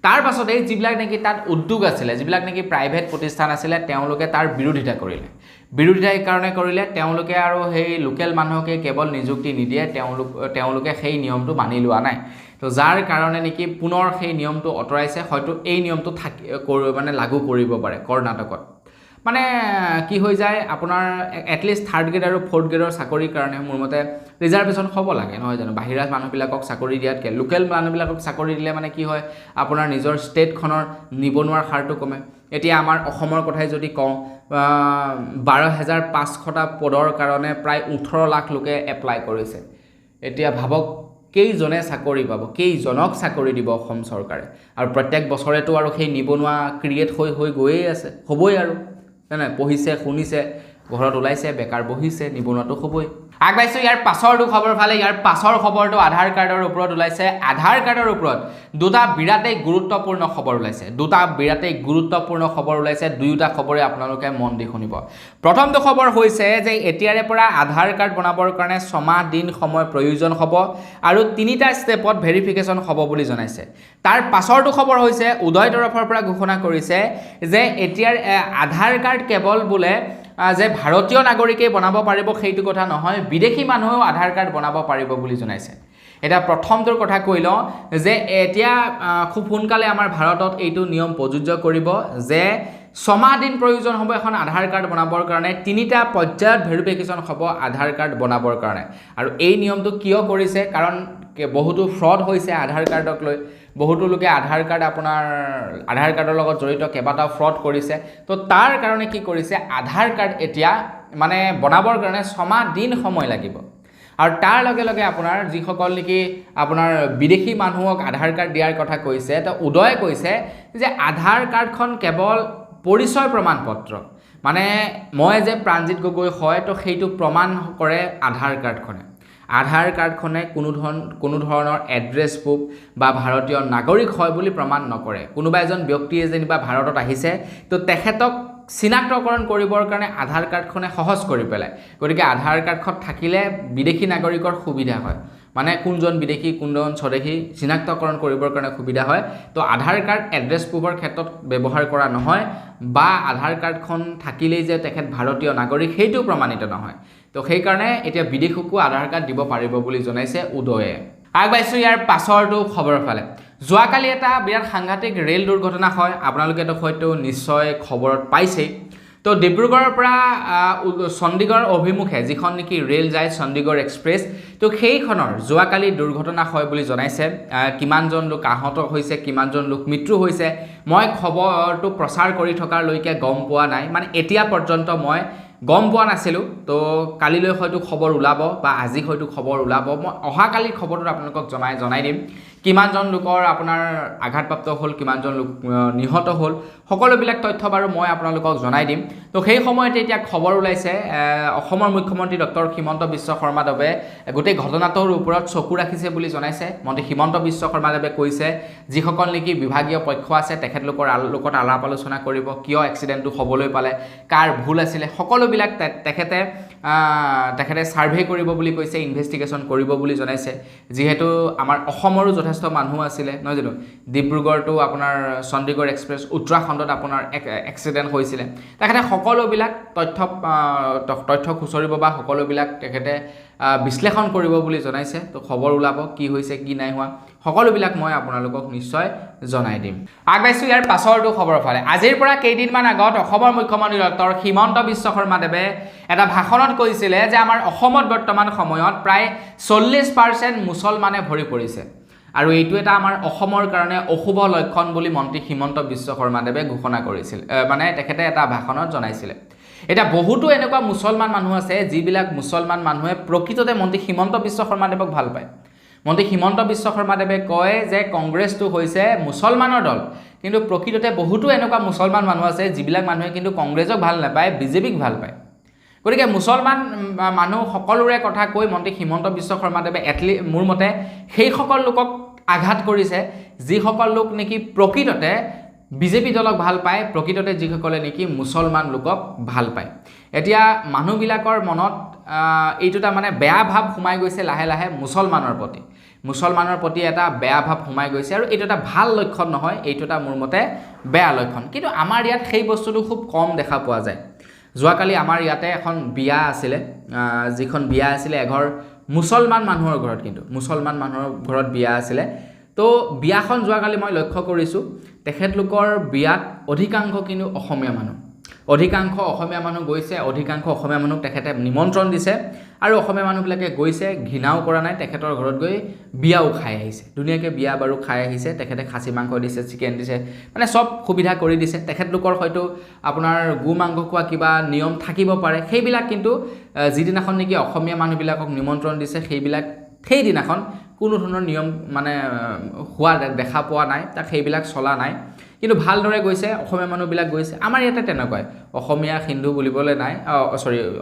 তাৰ পাছত এই যিবিলাক নেকি তাত উদ্যোগ আছিলে যিবিলাক নেকি প্ৰাইভেট প্ৰতিষ্ঠান আছিলে তেওঁলোকে তাৰ বিৰোধিতা কৰিলে তেওঁলোকে আৰু সেই লোকেল মানুহকে কেৱল নিযুক্তি নিদিয়ে তেওঁলোকে সেই নিয়মটো মানি লোৱা নাই তো যাৰ কাৰণে নেকি পুনৰ সেই নিয়মটো আঁতৰাইছে হয়তো এই নিয়মটো মানে লাগু কৰিব পাৰে কৰ্ণাটকত মানে কি হৈ যায় আপোনাৰ এটলিষ্ট 3rd গ্ৰেড আৰু 4th গ্ৰেডৰ চাকৰিৰ কাৰণে মোৰ মতে ৰিজাৰ্ভেশ্যন হ'ব লাগে নহয় জানো বাহিৰা মানুহবিলাকক চাকৰি দিয়াতকৈ লোকেল মানুহবিলাকক চাকৰি দিলে মানে কি হয় আপোনাৰ নিজৰ ষ্টেটখনৰ নিবনুৱাৰ হাৰটো কমে এতিয়া আমাৰ অসমৰ কথাই যদি কওঁ 12500টা পদৰ কাৰণে প্ৰায় 18 লাখ লোকে এপ্লাই কৰিছে এতিয়া ভাবক কেইজনে চাকৰি পাব, কেইজনক চাকৰি দিব অসম চৰকাৰে, আৰু প্ৰত্যেক বছৰেতো আৰু সেই নিবনুৱা ক্ৰিয়েট হৈ গৈয়ে আছে, হ'বই আৰু নাই পঢ়িছে শুনিছে ঘৰত ওলাইছে বেকাৰ বহিছে নিবনুৱাটো হ'বই। আগবাইছোঁ ইয়াৰ পাছৰটো খবৰ ফালে। ইয়াৰ পাছৰ খবৰটো আধাৰ কাৰ্ডৰ ওপৰত ওলাইছে। আধাৰ কাৰ্ডৰ ওপৰত দুটা বিৰাটেই গুৰুত্বপূৰ্ণ খবৰ ওলাইছে, দুয়োটা খবৰে আপোনালোকে মন দি শুনিব। প্ৰথমটো খবৰ হৈছে যে এতিয়াৰে পৰা আধাৰ কাৰ্ড বনাবৰ কাৰণে 6 মাহ দিন সময় প্ৰয়োজন হ'ব আৰু 3টা ষ্টেপত ভেৰিফিকেশ্যন হ'ব বুলি জনাইছে। তাৰ পাছৰটো খবৰ হৈছে উদয় তৰফৰ পৰা ঘোষণা কৰিছে যে এতিয়াৰ আধাৰ কাৰ্ড কেৱল বোলে যে ভাৰতীয় নাগৰিকেই বনাব পাৰিব সেইটো কথা নহয়, বিদেশী মানুহেও আধাৰ কাৰ্ড বনাব পাৰিব বুলি জনাইছে। এটা প্ৰথমটোৰ কথা কৈ লওঁ যে এতিয়া খুব সোনকালে আমাৰ ভাৰতত এইটো নিয়ম প্ৰযোজ্য কৰিব যে 6 মাহ দিন প্ৰয়োজন হ'ব এখন আধাৰ কাৰ্ড বনাবৰ কাৰণে, 3টা পৰ্যায়ত ভেৰিফিকেশ্যন হ'ব আধাৰ কাৰ্ড বনাবৰ কাৰণে। আৰু এই নিয়মটো কিয় কৰিছে, কাৰণ বহুতো ফ্ৰড হৈছে আধাৰ কাৰ্ডক লৈ, বহুতো লোকে আধাৰ কাৰ্ডৰ লগত জড়িত কেইবাটাও ফ্ৰড কৰিছে। তো তাৰ কাৰণে কি কৰিছে, আধাৰ কাৰ্ড এতিয়া মানে বনাবৰ কাৰণে 6 মাহ দিন সময় লাগিব। আৰু তাৰ লগে লগে আপোনাৰ যিসকল নেকি আপোনাৰ বিদেশী মানুহক আধাৰ কাৰ্ড দিয়াৰ কথা কৈছে, তো উদয়ে কৈছে যে আধাৰ কাৰ্ডখন কেৱল পৰিচয় প্ৰমাণ পত্ৰ, মানে মই যে প্ৰাণজিৎ গগৈ হয় তো সেইটো প্ৰমাণ কৰে আধাৰ কাৰ্ডখনে। আধাৰ কাৰ্ডখনে কোনো ধৰণৰ এড্ৰেছ প্ৰুফ বা ভাৰতীয় নাগৰিক হয় বুলি প্ৰমাণ নকৰে। কোনোবা এজন ব্যক্তিয়ে যেনিবা ভাৰতত আহিছে তো তেখেতক চিনাক্তকৰণ কৰিবৰ কাৰণে আধাৰ কাৰ্ডখনে সহজ কৰি পেলায়। গতিকে আধাৰ কাৰ্ডখন থাকিলে বিদেশী নাগৰিকৰ সুবিধা হয়, মানে কোনজন বিদেশী কোনজন স্বদেশী চিনাক্তকৰণ কৰিবৰ কাৰণে সুবিধা হয়। তো আধাৰ কাৰ্ড এড্ৰেছ প্ৰুফৰ ক্ষেত্ৰত ব্যৱহাৰ কৰা নহয়, বা আধাৰ কাৰ্ডখন থাকিলেই যে তেখেত ভাৰতীয় নাগৰিক সেইটো প্ৰমাণিত নহয়। তো সেইকাৰণে এতিয়া বিদেশকো আধাৰ কাৰ্ড দিব পাৰিব বুলি জনাইছে উদয়ে। আগবাইছোঁ ইয়াৰ পাছৰটো খবৰৰ ফালে। যোৱাকালি এটা বিৰাট সাংঘাতিক ৰেল দুৰ্ঘটনা হয়, আপোনালোকেতো হয়তো নিশ্চয় খবৰত পাইছেই। তো ডিব্ৰুগড়ৰ পৰা চণ্ডীগড় অভিমুখে যিখন নেকি ৰেল যায় চণ্ডীগড় এক্সপ্ৰেছ, তো সেইখনৰ যোৱাকালি দুৰ্ঘটনা হয় বুলি জনাইছে। কিমানজন লোক আহত হৈছে, কিমানজন লোক মৃত্যু হৈছে, মই খবৰটো প্ৰচাৰ কৰি থকালৈকে গম পোৱা নাই, মানে এতিয়া পৰ্যন্ত মই গম পোৱা নাছিলোঁ। তো কালিলৈ হয়তো খবৰ ওলাব বা আজি হয়তো খবৰ ওলাব, মই অহাকালিৰ খবৰটোত আপোনালোকক জনাই দিম কিমানজন লোকৰ আপোনাৰ আঘাতপ্ৰাপ্ত হ'ল, কিমানজন লোক নিহত হ'ল, সকলোবিলাক তথ্য বাৰু মই আপোনালোকক জনাই দিম। তো সেই সময়তে এতিয়া খবৰ ওলাইছে অসমৰ মুখ্যমন্ত্ৰী ডক্টৰ হিমন্ত বিশ্ব শৰ্মাদেৱে গোটেই ঘটনাটোৰ ওপৰত চকু ৰাখিছে বুলি জনাইছে। মন্ত্ৰী হিমন্ত বিশ্ব শৰ্মাদেৱে কৈছে যিসকল নেকি বিভাগীয় পক্ষ আছে তেখেতলোকৰ লগত আলাপ আলোচনা কৰিব, কিয় এক্সিডেণ্টটো হ'বলৈ পালে, কাৰ ভুল আছিলে, সকলোবিলাক তেখেতে ছাৰ্ভে কৰিব বুলি কৈছে, ইনভেষ্টিগেশ্যন কৰিব বুলি জনাইছে। যিহেতু আমাৰ অসমৰো যথেষ্ট মানুহ আছিলে নহয় জানো, ডিব্ৰুগড়টো আপোনাৰ চণ্ডীগড় এক্সপ্ৰেছ উত্তৰাখণ্ডত আপোনাৰ এক্সিডেণ্ট হৈছিলে, তেখেতে সকলোবিলাক তথ্য খুচৰিব বা সকলোবিলাক তেখেতে বিশ্লেষণ কৰিব বুলি জনাইছে। তো খবৰ ওলাব কি হৈছে কি নাই হোৱা, সকলোবিলাক মই আপোনালোকক নিশ্চয় জনাই দিম। আগবাইছোঁ ইয়াৰ পাছৰটো খবৰৰ ফালে। আজিৰ পৰা কেইদিনমান আগত অসমৰ মুখ্যমন্ত্ৰী ডক্টৰ হিমন্ত বিশ্ব শৰ্মাদেৱে এটা ভাষণত কৈছিলে যে আমাৰ অসমত বৰ্তমান সময়ত প্ৰায় 40% মুছলমানে ভৰি পৰিছে, আৰু এইটো এটা আমাৰ অসমৰ কাৰণে অশুভ লক্ষণ বুলি মন্ত্ৰী হিমন্ত বিশ্ব শৰ্মাদেৱে ঘোষণা কৰিছিল, মানে তেখেতে এটা ভাষণত জনাইছিলে। এতিয়া বহুতো এনেকুৱা মুছলমান মানুহ আছে যিবিলাক মুছলমান মানুহে প্ৰকৃততে মন্ত্ৰী হিমন্ত বিশ্ব শৰ্মাদেৱক ভাল পায়। মন্ত্ৰী হিমন্ত বিশ্ব শৰ্মাদেৱে কয় যে কংগ্ৰেছটো হৈছে মুছলমানৰ দল, কিন্তু প্ৰকৃততে বহুতো এনেকুৱা মুছলমান মানুহ আছে যিবিলাক মানুহে কিন্তু কংগ্ৰেছক ভাল নাপায়, বিজেপিক ভাল পায়। গতিকে মুছলমান মানুহ সকলোৰে কথা কৈ মন্ত্ৰী হিমন্ত বিশ্ব শৰ্মাদেৱে মোৰ মতে সেইসকল লোকক আঘাত কৰিছে যিসকল লোক নেকি প্ৰকৃততে বিজেপি দলক ভাল পায়, প্ৰকৃততে যিসকলে নেকি মুছলমান লোকক ভাল পায়। এতিয়া মানুহবিলাকৰ মনত এইটো এটা মানে বেয়া ভাৱ সোমাই গৈছে লাহে লাহে মুছলমানৰ প্ৰতি এটা বেয়া ভাৱ সোমাই গৈছে, আৰু এইটো এটা ভাল লক্ষণ নহয়, এইটো এটা মোৰ মতে বেয়া লক্ষণ। কিন্তু আমাৰ ইয়াত সেই বস্তুটো খুব কম দেখা পোৱা যায়। যোৱাকালি আমাৰ ইয়াতে এখন বিয়া আছিলে, যিখন বিয়া আছিলে এঘৰ মুছলমান মানুহৰ ঘৰত, কিন্তু মুছলমান মানুহৰ ঘৰত বিয়া আছিলে। তো বিয়াখন যোৱাকালি মই লক্ষ্য কৰিছোঁ তেখেতলোকৰ বিয়াত অধিকাংশ কিন্তু অসমীয়া মানুহ গৈছে, অধিকাংশ অসমীয়া মানুহক তেখেতে নিমন্ত্ৰণ দিছে, আৰু অসমীয়া মানুহবিলাকে গৈছে, ঘৃণাও কৰা নাই, তেখেতৰ ঘৰত গৈ বিয়াও খাই আহিছে, ধুনীয়াকৈ বিয়া বাৰু খাই আহিছে। তেখেতে খাচী মাংস দিছে, চিকেন দিছে, মানে চব সুবিধা কৰি দিছে। তেখেতলোকৰ হয়তো আপোনাৰ গো মাংস খোৱা কিবা নিয়ম থাকিব পাৰে, সেইবিলাক কিন্তু যিদিনাখন নেকি অসমীয়া মানুহবিলাকক নিমন্ত্ৰণ দিছে সেইদিনাখন কোনো ধৰণৰ নিয়ম মানে হোৱা দেখা পোৱা নাই, তাক সেইবিলাক চলা নাই, কিন্তু ভালদৰে গৈছে, অসমীয়া মানুহবিলাক গৈছে। আমাৰ ইয়াতে তেনেকুৱাই অসমীয়া হিন্দু বুলিবলৈ নাই,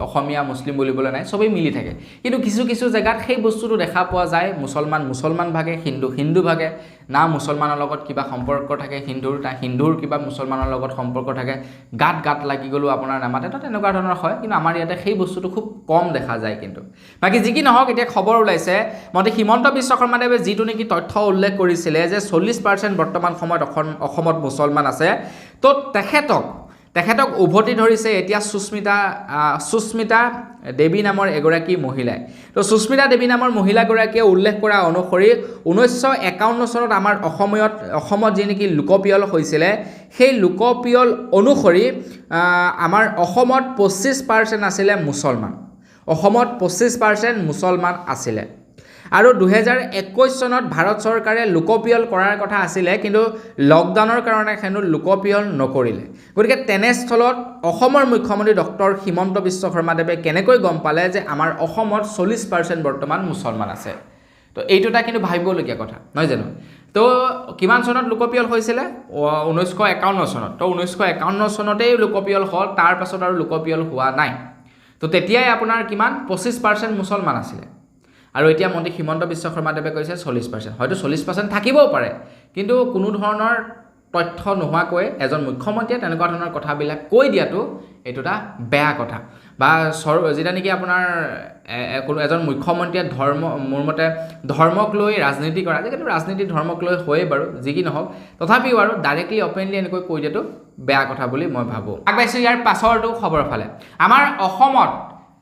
অসমীয়া মুছলিম বুলিবলৈ নাই, চবেই মিলি থাকে। কিন্তু কিছু কিছু জেগাত সেই বস্তুটো দেখা পোৱা যায়, মুছলমান ভাগে, হিন্দু ভাগে, না মুছলমানৰ লগত কিবা সম্পৰ্ক থাকে হিন্দুৰ কিবা মুছলমানৰ লগত সম্পৰ্ক থাকে, গাত লাগি গ'লেও আপোনাৰ নামাতে, তো তেনেকুৱা ধৰণৰ হয়। কিন্তু আমাৰ ইয়াতে সেই বস্তুটো খুব কম দেখা যায়। কিন্তু বাকী যি কি নহওক, এতিয়া খবৰ ওলাইছে মন্ত্ৰী হিমন্ত বিশ্ব শৰ্মাদেৱে যিটো নেকি তথ্য উল্লেখ কৰিছিলে যে 40% বৰ্তমান সময়ত অসমত মুছলমান আছে, তো তেখেতক উভতি ধৰিছে এতিয়া সুস্মিতা দেৱী নামৰ এগৰাকী মহিলাই। তো সুস্মিতা দেৱী নামৰ মহিলাগৰাকীয়ে উল্লেখ কৰা অনুসৰি 1951 চনত আমাৰ অসমত যি নেকি লোকপিয়ল হৈছিলে, সেই লোকপিয়ল অনুসৰি আমাৰ অসমত 25% আছিলে মুছলমান, অসমত 25% মুছলমান আছিলে। আৰু 2021 চনত ভাৰত চৰকাৰে লোকপিয়ল কৰাৰ কথা আছিলে, কিন্তু লকডাউনৰ কাৰণে হেনো লোকপিয়ল নকৰিলে। গতিকে তেনেস্থলত অসমৰ মুখ্যমন্ত্ৰী ডক্টৰ হিমন্ত বিশ্ব শৰ্মাদেৱে কেনেকৈ গম পালে যে আমাৰ অসমত 40% বৰ্তমান মুছলমান আছে? তো এইটো এটা কিন্তু ভাবিবলগীয়া কথা, নহয় জানো? তো কিমান চনত লোকপিয়ল হৈছিলে? 1951 চনত। তো 1951 চনতেই লোকপিয়ল হ'ল, তাৰ পাছত আৰু লোকপিয়ল হোৱা নাই। তো তেতিয়াই আপোনাৰ কিমান 25% মুছলমান আছিলে। আৰু এতিয়া মন্ত্ৰী হিমন্ত বিশ্ব শৰ্মাদেৱে কৈছে 40%। হয়তো 40% থাকিবও পাৰে, কিন্তু কোনো ধৰণৰ তথ্য নোহোৱাকৈ এজন মুখ্যমন্ত্ৰীয়ে তেনেকুৱা ধৰণৰ কথাবিলাক কৈ দিয়াটো এইটো এটা বেয়া কথা। বা যেতিয়া নেকি আপোনাৰ কোনো এজন মুখ্যমন্ত্ৰীয়ে মোৰ মতে ধৰ্মক লৈ ৰাজনীতি কৰা, আজিকালি ৰাজনীতি ধৰ্মক লৈ হয়েই বাৰু, যি কি নহওক, তথাপিও আৰু ডাইৰেক্টলি অপেনলি এনেকৈ কৈ দিয়াটো বেয়া কথা বুলি মই ভাবোঁ। আগবাঢ়িছোঁ ইয়াৰ পাছৰটো খবৰৰ ফালে। আমাৰ অসমত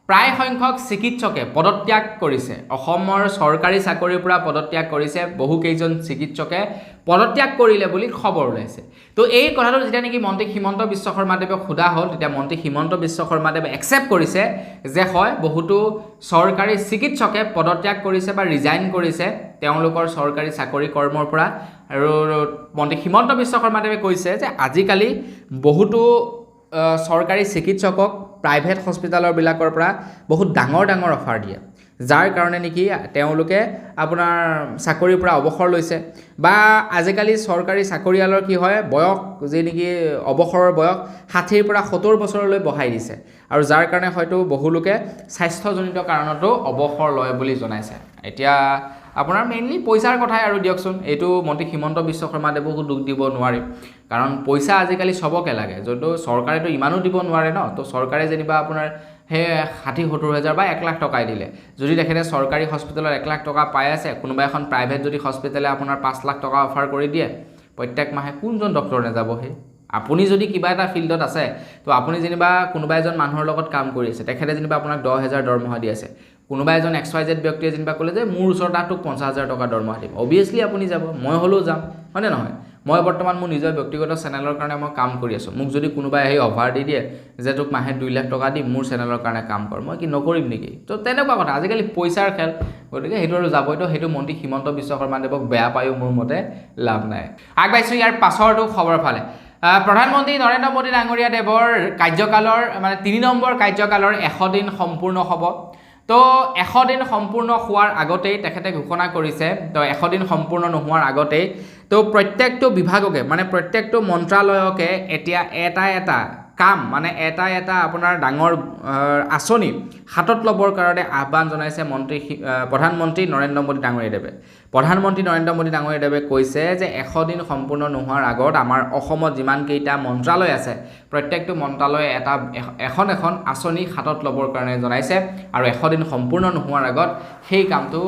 প্ৰায় সংখ্যক চিকিৎসকে পদত্যাগ কৰিছে, অসমৰ চৰকাৰী চাকৰিৰ পৰা পদত্যাগ কৰিছে, বহুকেইজন চিকিৎসকে পদত্যাগ কৰিলে বুলি খবৰ ওলাইছে। তো এই কথাটো যেতিয়া নেকি মন্ত্ৰী হিমন্ত বিশ্ব শৰ্মাদেৱক সোধা হ'ল, তেতিয়া মন্ত্ৰী হিমন্ত বিশ্ব শৰ্মাদেৱে একচেপ্ট কৰিছে যে হয়, বহুতো চৰকাৰী চিকিৎসকে পদত্যাগ কৰিছে বা ৰিজাইন কৰিছে তেওঁলোকৰ চৰকাৰী চাকৰি কৰ্মৰ পৰা। আৰু মন্ত্ৰী হিমন্ত বিশ্ব শৰ্মাদেৱে কৈছে যে আজিকালি বহুতো চৰকাৰী চিকিৎসকক প্ৰাইভেট হস্পিটেলৰবিলাকৰ পৰা বহুত ডাঙৰ অফাৰ দিয়ে, যাৰ কাৰণে নেকি তেওঁলোকে আপোনাৰ চাকৰিৰ পৰা অৱসৰ লৈছে। বা আজিকালি চৰকাৰী চাকৰিয়ালৰ কি হয়, বয়স যি নেকি অৱসৰৰ বয়স 60ৰ পৰা 70 বছৰলৈ বঢ়াই দিছে, আৰু যাৰ কাৰণে হয়তো বহুলোকে স্বাস্থ্যজনিত কাৰণতো অৱসৰ লয় বুলি জনাইছে। এতিয়া আপোনাৰ মেইনলি পইচাৰ কথাই আৰু দিয়কচোন, এইটো মন্ত্ৰী হিমন্ত বিশ্ব শৰ্মাদেৱকো দুখ দিব নোৱাৰিম, কাৰণ পইচা আজিকালি চবকে লাগে, যদিও চৰকাৰেতো ইমানো দিব নোৱাৰে ন। তো চৰকাৰে যেনিবা আপোনাৰ সেই 60-70 হাজাৰ বা 1 লাখ টকাই দিলে, যদি তেখেতে চৰকাৰী হস্পিটেলত 1 লাখ টকা পাই আছে, কোনোবা এখন প্ৰাইভেট যদি হস্পিটেলে আপোনাৰ 5 লাখ টকা অফাৰ কৰি দিয়ে প্ৰত্যেক মাহে, কোনজন ডক্টৰ নাযাব? সেই আপুনি যদি কিবা এটা ফিল্ডত আছে, তো আপুনি যেনিবা কোনোবা এজন মানুহৰ লগত কাম কৰি আছে, তেখেতে যেনিবা আপোনাক 10,000 দৰমহা দি আছে, কোনোবা এজন XYZ ব্যক্তিয়ে যেনিবা ক'লে যে মোৰ ওচৰত তোক 50,000 টকা দৰমহা দিম, অভিয়াছলি আপুনি যাব, মই হ'লেও যাম, হয়নে নহয়? মই বৰ্তমান মোৰ নিজৰ ব্যক্তিগত চেনেলৰ কাৰণে মই কাম কৰি আছোঁ, মোক যদি কোনোবাই আহি অফাৰ দি দিয়ে যে তোক মাহে 2 লাখ টকা দিম মোৰ চেনেলৰ কাৰণে কাম কৰ, মই কি নকৰিম নেকি? তো তেনেকুৱা কথা, আজিকালি পইচাৰ খেল, গতিকে সেইটো আৰু যাবইতো। সেইটো মন্ত্ৰী হিমন্ত বিশ্ব শৰ্মাদেৱক বেয়া পায়ো মোৰ মতে লাভ নাই। আগবাঢ়িছোঁ ইয়াৰ পাছৰটো খবৰৰ ফালে। প্ৰধানমন্ত্ৰী নৰেন্দ্ৰ মোদী ডাঙৰীয়া দেৱৰ কাৰ্যকালৰ 3 নম্বৰ কাৰ্যকালৰ 100 দিন সম্পূৰ্ণ হ'ব। তো 100 দিন সম্পূৰ্ণ হোৱাৰ আগতেই তেখেতে ঘোষণা কৰিছে, তো 100 দিন সম্পূৰ্ণ নোহোৱাৰ আগতেই তো প্ৰত্যেকটো বিভাগকে প্ৰত্যেকটো মন্ত্ৰালয়কে এতিয়া এটা কাম এটা আপোনাৰ ডাঙৰ আঁচনি হাতত ল'বৰ কাৰণে আহ্বান জনাইছে প্ৰধানমন্ত্ৰী নৰেন্দ্ৰ মোদী ডাঙৰীয়াদেৱে। প্ৰধানমন্ত্ৰী নৰেন্দ্ৰ মোদী ডাঙৰীয়াদেৱে কৈছে যে 100 দিন সম্পূৰ্ণ নোহোৱাৰ আগত আমাৰ অসমত যিমানকেইটা মন্ত্ৰালয় আছে, প্ৰত্যেকটো মন্ত্ৰালয়ে এখন আঁচনি হাতত ল'বৰ কাৰণে জনাইছে, আৰু 100 দিন সম্পূৰ্ণ নোহোৱাৰ আগত সেই কামটো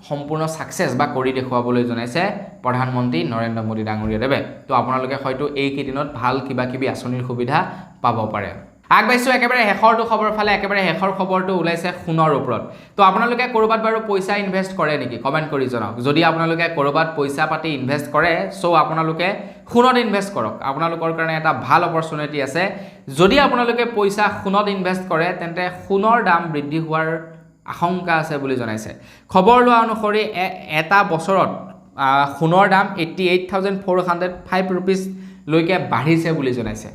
সম্পূৰ্ণ ছাকচেছ বা কৰি দেখুৱাবলৈ জনাইছে প্ৰধানমন্ত্ৰী নৰেন্দ্ৰ মোদী ডাঙৰীয়াদেৱে। তো আপোনালোকে হয়তো এইকেইদিনত ভাল কিবা আঁচনিৰ সুবিধা পাব পাৰে। আগবাঢ়িছোঁ একেবাৰে শেষৰটো খবৰ ফালে। একেবাৰে শেষৰ খবৰটো ওলাইছে সোণৰ ওপৰত। তো আপোনালোকে ক'ৰবাত বাৰু পইচা ইনভেষ্ট কৰে নেকি? কমেণ্ট কৰি জনাওক। যদি আপোনালোকে ক'ৰবাত পইচা পাতি ইনভেষ্ট কৰে, চ' আপোনালোকে সোণত ইনভেষ্ট কৰক, আপোনালোকৰ কাৰণে এটা ভাল অপৰচুনিটি আছে। যদি আপোনালোকে পইচা সোণত ইনভেষ্ট কৰে, তেন্তে সোণৰ দাম বৃদ্ধি হোৱাৰ আশংকা আছে বুলি জনাইছে। খবৰ লোৱা অনুসৰি এটা বছৰত সোণৰ দাম 88,405 ৰুপিজলৈকে বাঢ়িছে বুলি জনাইছে।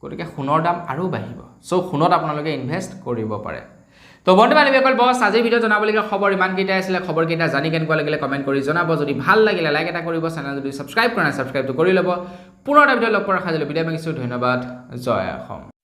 গতিকে সোণৰ দাম আৰু বাঢ়িব, চ' সোণত আপোনালোকে ইনভেষ্ট কৰিব পাৰে। তো বন্ধু বান্ধৱীসকল বছ আজিৰ ভিডিঅ' জনাবলগীয়া খবৰ ইমানকেইটাই আছিলে খবৰকেইটা জানি কেনেকুৱা লাগিলে কমেণ্ট কৰি জনাব যদি ভাল লাগিলে লাইক এটা কৰিব চেনেল যদি ছাবস্ক্ৰাইব কৰা নাই ছাবস্ক্ৰাইবটো কৰি ল'ব পুনৰ এটা ভিডিঅ' লগ পোৱাৰ আশা জনাই বিদায় মাগিছোঁ ধন্যবাদ জয় অসম